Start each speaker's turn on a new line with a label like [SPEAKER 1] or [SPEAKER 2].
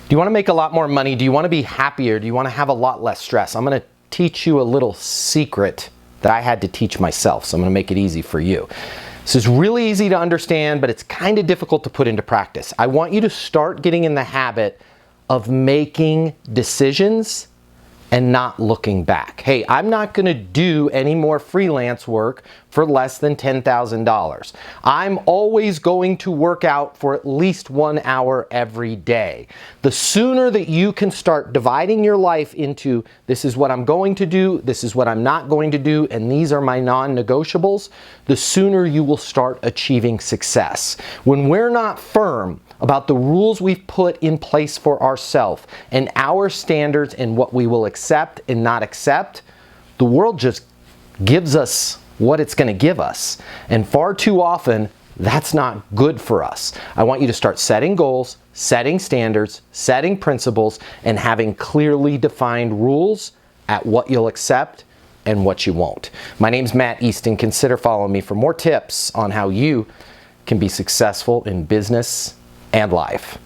[SPEAKER 1] Do you want to make a lot more money? Do you want to be happier? Do you want to have a lot less stress? I'm going to teach you a little secret that I had to teach myself, so I'm going to make it easy for you. This is really easy to understand, but it's kind of difficult to put into practice. I want you to start getting in the habit of making decisions and not looking back. Hey, I'm not going to do any more freelance work for less than $10,000. I'm always going to work out for at least 1 hour every day. The sooner that you can start dividing your life into this is what I'm going to do, this is what I'm not going to do, and these are my non-negotiables, the sooner you will start achieving success. When we're not firm about the rules we've put in place for ourselves and our standards and what we will accept and not accept, the world just gives us what it's going to give us. And far too often, that's not good for us. I want you to start setting goals, setting standards, setting principles, and having clearly defined rules at what you'll accept and what you won't. My name's Matt Easton. Consider following me for more tips on how you can be successful in business and life.